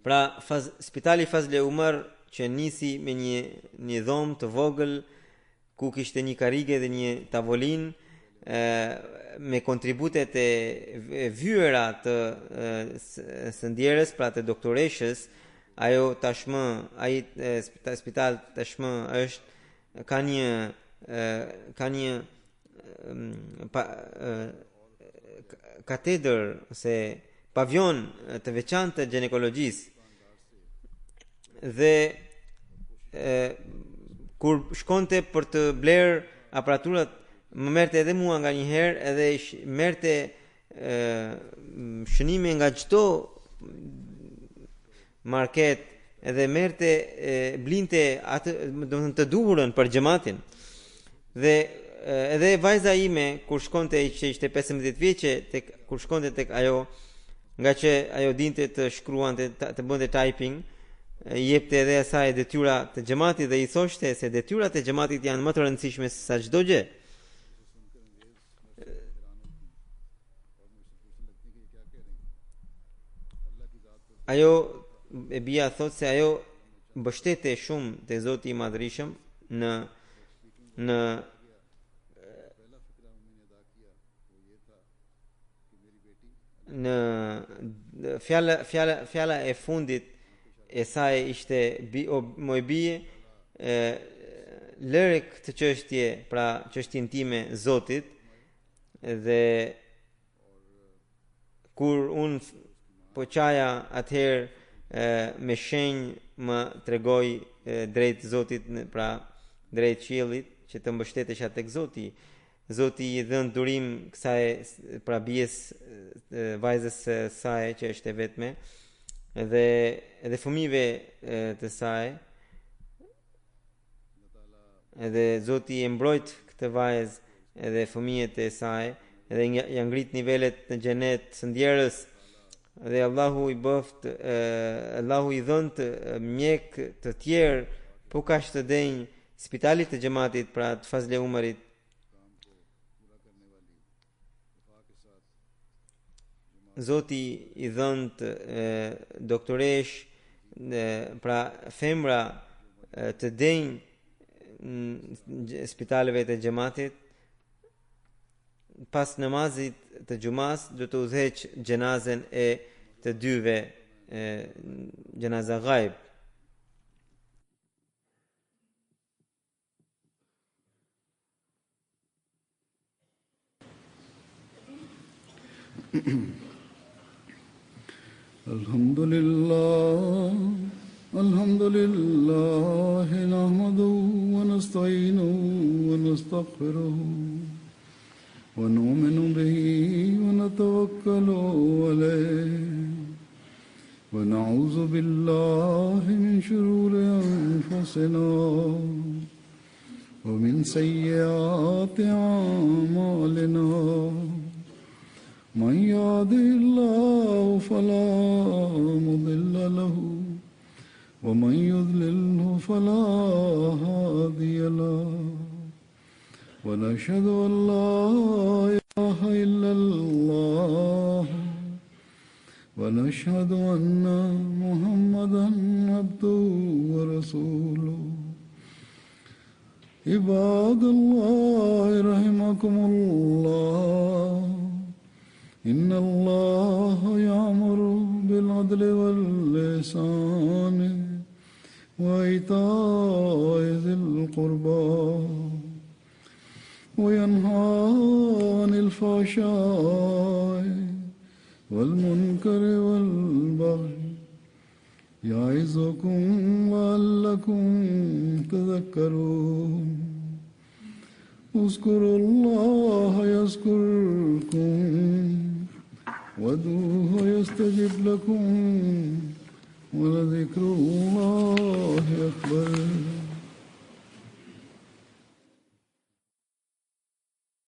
Pra spitali Fazle Umar që nisi me një dhomë të vogël ku kishte një karrige dhe një tavolinë me kontributet e vyera të sëndjerës, pra të doktoreshës. Ajo tashmë, spital tashmë ka një katedër ose pavion të veçantë të ginekologjisë. Dhe kur shkonte për të bler aparaturat, më merrte edhe mua nga një herë, edhe merrte shënime nga çdo market, edhe merrte blinte atë, domethënë të duhurën për xhamatin. Dhe edhe vajza ime kur shkonte, që ishte 15 vjeçe, kur shkonte tek ajo, nga që ajo dinte të shkruante, të bënte typing, i jepte edhe asaj detyra të xhamatit dhe i thoshte se detyrat e xhamatit janë më të rëndësishme se sa çdo gjë. Ajo e bia thot se ajo mbështete shumë te Zoti i Madhërisëm në fjala e fundit e saj ishte moj bie, lëre këtë çështje, pra çështjen time Zotit, dhe kur unë po qaja atëherë me shenjë më tregoj drejt Zotit, pra drejt qiellit, që të mbështetesh tek Zoti. Zoti i dhën durim kësaj, pra bijes vajzës saj që është e vetme, edhe fëmijëve të saj, edhe Zoti e mbrojt këtë vajzë edhe fëmijët e saj, edhe ja ngrit nivelet në xhenet së ndjerës, dhe Allahu i dhënt mjek të tjerë po kaq të denj spitalit të xhamatit, pra të Fazle Umarit. Zoti i dhënt doktoresh, pra femra të denj spitaleve të xhamatit. Pas namazit të xumas do të udhëheq xhenazen e të dyve, xhenaza ghaib.
Alhamdulillah nahmaduhu wa nasta'inuhu wa nastaghfiruhu wa nu'minu bihi wa natawakkalu alayhi wa na'udhu billahi min shururi anfusina wa min sayyiati a'malina. من يهده الله فلا مضل له ومن يضلله فلا هادي له ونشهد أن لا إله إلا الله ونشهد أن محمدا عبده ورسوله عباد الله رحمكم الله إن الله يأمر بالعدل والإحسان وإيتاء ذي القربى وينهى عن الفحشاء والمنكر والبغي يعظكم لعلكم تذكرون اذكروا الله يذكركم وادعوه يستجب لكم ولذكر الله أكبر